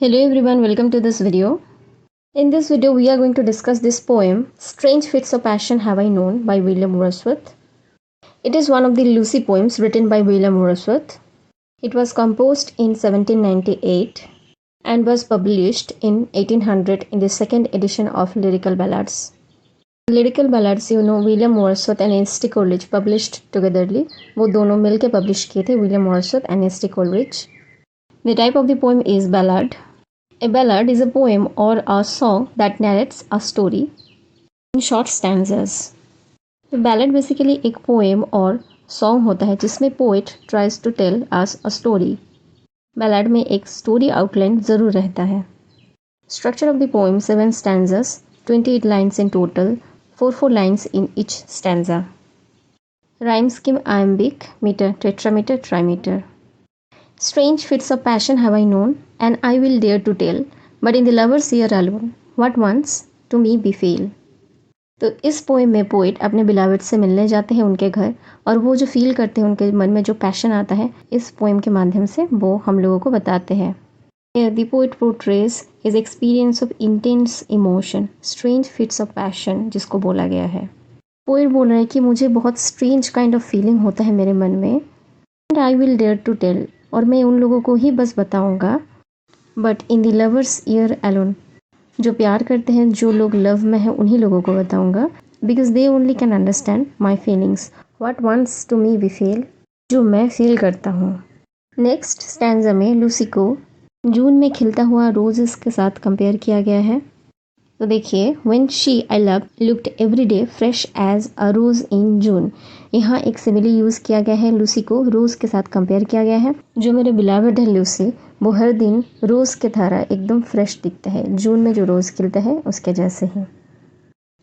Hello everyone, welcome to this video. In this video, we are going to discuss this poem, Strange Fits of Passion Have I Known by William Wordsworth. It is one of the Lucy poems written by William Wordsworth. It was composed in 1798 and was published in 1800 in the second edition of Lyrical Ballads. Lyrical Ballads, William Wordsworth and S.T. Coleridge published togetherly. वो दोनों मिलके publish किए थे, William Wordsworth and S.T. Coleridge. The type of the poem is ballad. A ballad is a poem or a song that narrates a story in short stanzas. A ballad basically एक poem और song होता है जिसमें poet tries to tell us a story. Ballad में एक story outline ज़रूर रहता है. Structure of the poem 7 stanzas, 28 lines in total, 4 lines in each stanza. Rhyme scheme iambic, meter, tetrameter, trimeter. Strange fits of passion have I known, and I will dare to tell, but in the lover's ear alone, what once to me befell. तो इस poem में poet अपने बिलावट से मिलने जाते हैं उनके घर, और वो जो फील करते हैं उनके मन में जो पैशन आता है इस पोएम के माध्यम से वो हम लोगों को बताते हैं. The poet portrays his experience of intense emotion, strange fits of passion जिसको बोला गया है. पोइट बोल रहा है कि मुझे बहुत स्ट्रेंज काइंड ऑफ फीलिंग होता है मेरे मन में, and I will dare to tell, और मैं उन लोगों को ही बस बताऊंगा, but in the lovers ear alone, जो प्यार करते हैं, जो लोग लव में हैं उन्हीं लोगों को बताऊंगा, because they only can understand my feelings, what wants to me we feel, जो मैं फील करता हूँ. नेक्स्ट स्टैंजा में लूसी को जून में खिलता हुआ रोजेस के साथ कंपेयर किया गया है. तो देखिए, when she I love looked every day fresh as a rose in June. यहाँ एक सिमिली यूज़ किया गया है, लूसी को रोज़ के साथ कंपेयर किया गया है. जो मेरे बिलावड है लूसी, वो हर दिन रोज़ के तरह एकदम फ्रेश दिखता है, जून में जो रोज़ खिलता है उसके जैसे ही.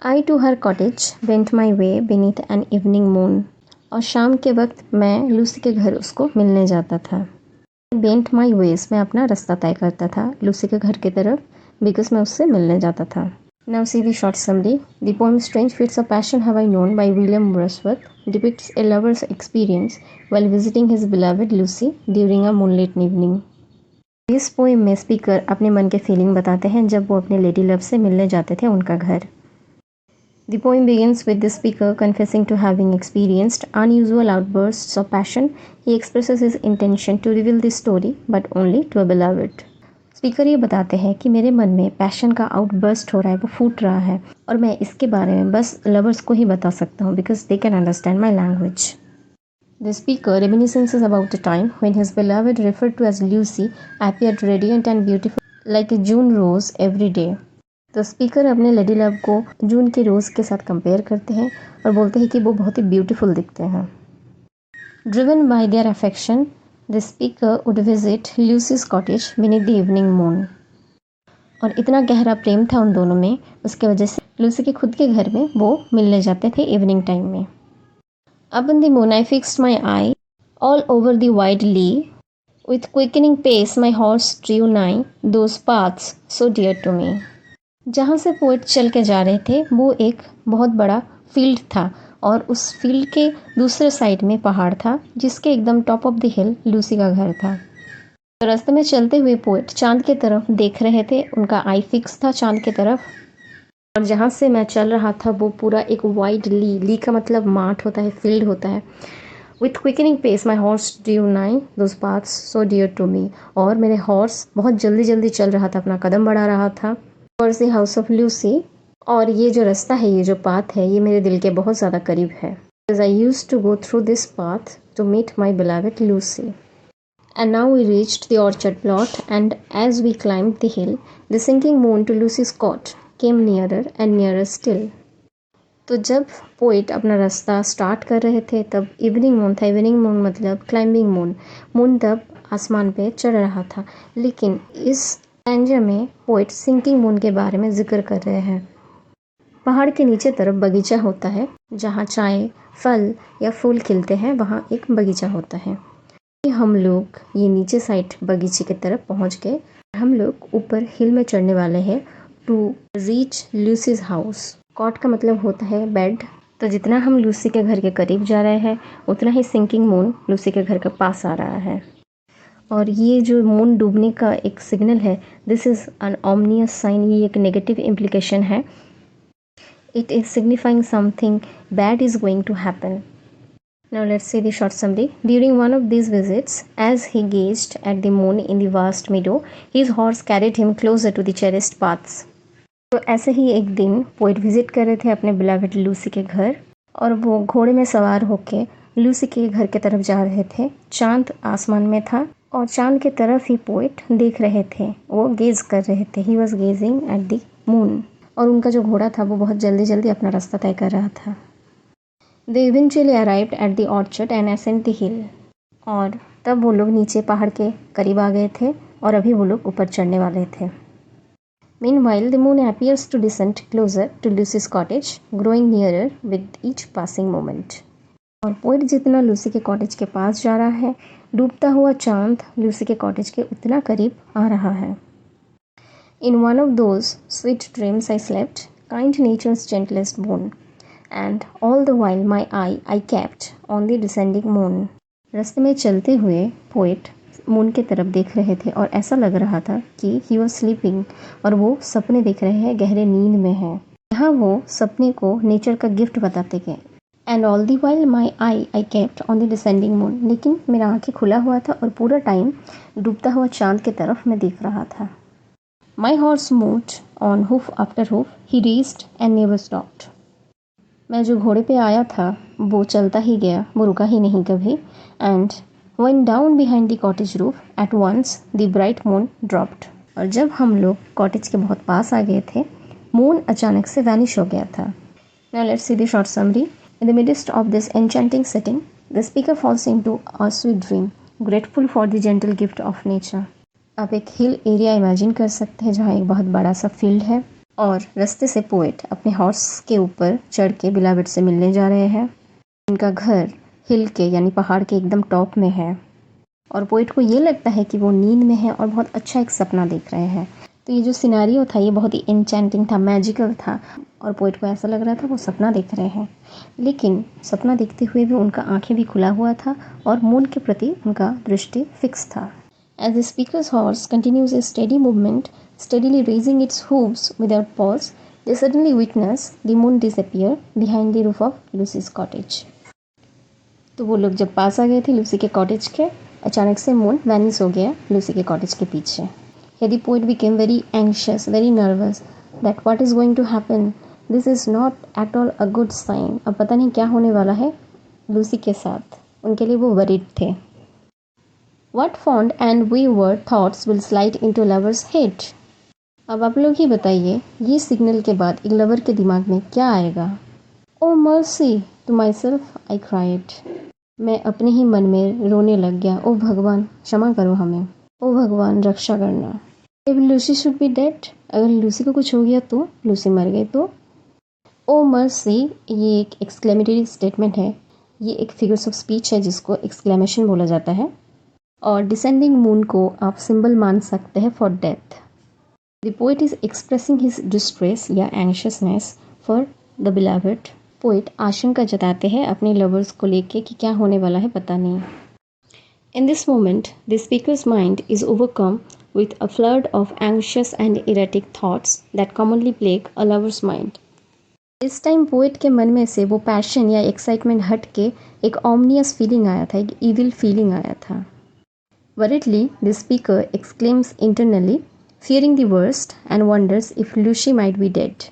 I to her cottage went my way beneath an evening moon. और शाम के वक्त मैं लूसी के घर उसको मिलने जाता था. बेंट माई वेज, मैं अपना रास्ता तय करता था लूसी के घर की तरफ, बिकॉज मैं उससे मिलने जाता था. Now see the short summary. The poem Strange Fits of Passion Have I Known by William Wordsworth depicts a lover's experience while visiting his beloved Lucy during a moonlit evening. इस poem में speaker अपने मन के feeling बताते हैं जब वो अपने लेडी लव से मिलने जाते थे उनका घर. The poem begins with the speaker confessing to having experienced unusual outbursts of passion. He expresses his intention to reveal the story, but only to a beloved. Speaker ये बताते हैं कि मेरे मन में पैशन का आउटबर्स्ट हो रहा है, वो फूट रहा है, और मैं इसके बारे में बस लवर्स को ही बता सकता हूँ, because they can understand my language. The speaker reminiscences about the time when his beloved referred to as Lucy appeared radiant and beautiful like a June rose every day. तो स्पीकर अपने lady love को जून के रोज़ के साथ compare करते हैं और बोलते हैं कि वो बहुत ही ब्यूटीफुल दिखते हैं. Driven by there affection, The speaker would visit Lucy's cottage beneath the evening moon. और इतना गहरा प्रेम था उन दोनों में, उसके वजह से लूसी के खुद के घर में वो मिलने जाते थे इवनिंग टाइम में. Upon the moon I fixed my eye all over the wide lea. With quickening pace my horse drew nigh those paths so dear to me. जहाँ से पोएट चल के जा रहे थे वो एक बहुत बड़ा फील्ड था, और उस फील्ड के दूसरे साइड में पहाड़ था जिसके एकदम top of the hill Lucy का घर था. तो रास्ते में चलते हुए पोएट चांद की तरफ देख रहे थे, उनका आई फिक्स था चांद की तरफ, और जहाँ से मैं चल रहा था वो पूरा एक वाइड ली का मतलब माठ होता है, फील्ड होता है. With quickening pace my horse drew nigh those paths so dear to me. और मेरे हॉर्स बहुत जल्दी जल्दी चल रहा था, अपना कदम बढ़ा रहा था towards the house of Lucy. और ये जो रास्ता है, ये जो पाथ है, ये मेरे दिल के बहुत ज़्यादा करीब है. Because I used to go through this path to meet my beloved Lucy. And now we reached the orchard plot, and as we climbed the hill, the sinking moon to Lucy's cot came nearer and nearer still. तो जब poet अपना रास्ता start कर रहे थे तब evening moon था. Evening moon मतलब क्लाइंबिंग मून. मून तब आसमान पे चढ़ रहा था, लेकिन इस स्टैंजा में पोइट सिंकिंग मून के बारे में जिक्र कर रहे हैं. पहाड़ के नीचे तरफ बगीचा होता है, जहाँ चाय, फल या फूल खिलते हैं, वहाँ एक बगीचा होता है. हम लोग ये नीचे साइड बगीचे की तरफ पहुँच गए. हम लोग ऊपर हिल में चढ़ने वाले हैं टू रीच लूसीज हाउस. कॉट का मतलब होता है बेड. तो जितना हम लूसी के घर के करीब जा रहे हैं उतना ही सिंकिंग मून लूसी के घर के पास आ रहा है. और ये जो मून डूबने का एक सिग्नल है, this is an ominous sign, ये एक नेगेटिव इम्प्लीकेशन है. It is signifying something bad is going to happen. Now let's see the short summary. During one of these visits, as he gazed at the moon in the vast meadow, his horse carried him closer to the cherished paths. तो ऐसे ही एक दिन poet visit कर रहे थे अपने beloved Lucy के घर, और वो घोड़े में सवार होके लूसी के घर के तरफ जा रहे थे. चांद आसमान में था और चांद के तरफ ही पोइट देख रहे थे, वो गेज कर रहे थे. He was gazing at the moon. और उनका जो घोड़ा था वो बहुत जल्दी जल्दी अपना रास्ता तय कर रहा था. They eventually arrived at the orchard and ascended the hill. और तब वो लोग नीचे पहाड़ के करीब आ गए थे और अभी वो लोग ऊपर चढ़ने वाले थे. Meanwhile, the moon appears to descend closer to Lucy's cottage, growing nearer with each passing moment. और पोइट जितना लूसी के कॉटेज के पास जा रहा है, डूबता हुआ चांद लूसी के कॉटेज के उतना करीब आ रहा है. In one of those sweet dreams I slept, kind nature's gentlest boon. And all the while my eye I kept on the descending moon. रास्ते में चलते हुए पोइट मून की तरफ देख रहे थे और ऐसा लग रहा था कि he was sleeping, और वो सपने देख रहे हैं, गहरे नींद में हैं. यहाँ वो सपने को नेचर का गिफ्ट बताते गए. And all the while my eye I kept on the descending moon. लेकिन मेरा आँखें खुला हुआ था और पूरा टाइम डूबता हुआ चांद की तरफ मैं देख रहा था. My horse moved on hoof after hoof. He raced and never stopped. मैं जो घोड़े पे आया था वो चलता ही गया, वो रुका ही नहीं कभी. And when down behind the cottage roof at once the bright moon dropped. और जब हम लोग कॉटेज के बहुत पास आ गए थे, मून अचानक से वैनिश हो गया था. Now let's see the short summary. In the midst of this enchanting setting, the speaker falls into a sweet dream, grateful for the gentle gift of nature. आप एक हिल एरिया इमेजिन कर सकते हैं जहाँ एक बहुत बड़ा सा फील्ड है, और रास्ते से पोइट अपने हॉर्स के ऊपर चढ़ के बिलावेड से मिलने जा रहे हैं. उनका घर हिल के यानी पहाड़ के एकदम टॉप में है, और पोइट को ये लगता है कि वो नींद में है और बहुत अच्छा एक सपना देख रहे हैं. तो ये जो सिनेरियो था ये बहुत ही एन्चेंटिंग था, मैजिकल था, और पोइट को ऐसा लग रहा था वो सपना देख रहे हैं. लेकिन सपना देखते हुए भी उनका आँखें भी खुला हुआ था और मून के प्रति उनका दृष्टि फिक्स था. As the speaker's horse continues a steady movement, steadily raising its hooves without pause, they suddenly witness the moon disappear behind the roof of Lucy's cottage. तो वो लोग जब पास आ गए थे लूसी के कॉटेज के, अचानक से मून वैनिश हो गया लूसी के कॉटेज के पीछे. The poet became very anxious, very nervous that what is going to happen. This is not at all a good sign. अब पता नहीं क्या होने वाला है लूसी के साथ. उनके लिए वो worried थे. What fond and wayward thoughts will slide into lover's head? अब आप लोग ही बताइए, ये सिग्नल के बाद एक लवर के दिमाग में क्या आएगा? Oh mercy to myself I cried. मैं अपने ही मन में रोने लग गया. ओ भगवान क्षमा करो हमें, ओ भगवान रक्षा करना. If Lucy should be dead, अगर लूसी को कुछ हो गया तो, लूसी मर गई तो. Oh mercy ये एक एक्सक्लेमेटरी स्टेटमेंट है, ये एक फिगर्स ऑफ स्पीच है जिसको एक्सक्लेमेशन बोला जाता है. और डिसेंडिंग मून को आप सिंबल मान सकते हैं for death. The poet is expressing his distress या anxiousness for the beloved. Poet आशंका जताते हैं अपने लवर्स को लेके कि क्या होने वाला है पता नहीं. In this moment the speakers mind is overcome with a flood of anxious and erratic thoughts that commonly plague a lovers mind. इस टाइम पोइट के मन में से वो पैशन या एक्साइटमेंट हट के एक ऑमनियस फीलिंग आया था, एक इविल फीलिंग आया था. Worriedly, the speaker exclaims internally, fearing the worst, and wonders if Lucy might be dead.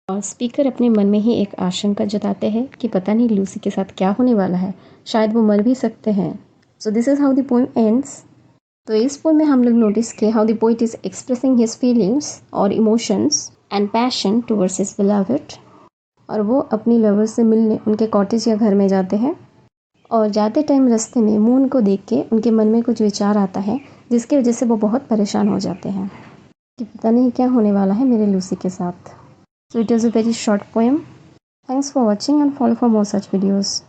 और स्पीकर अपने मन में ही एक आशंका जताते हैं कि पता नहीं लूसी के साथ क्या होने वाला है, शायद वो मर भी सकते हैं. So this is how the poem ends. तो इस पोएम में हम लोग नोटिस किए how the poet is expressing his feelings और emotions and passion towards his beloved. और वो अपनी लवर से मिलने उनके कॉटेज या घर में जाते हैं, और जाते टाइम रास्ते में मून को देख के उनके मन में कुछ विचार आता है जिसकी वजह से वो बहुत परेशान हो जाते हैं कि पता नहीं क्या होने वाला है मेरे लूसी के साथ. So it is a very short poem. Thanks for watching and follow for more such videos.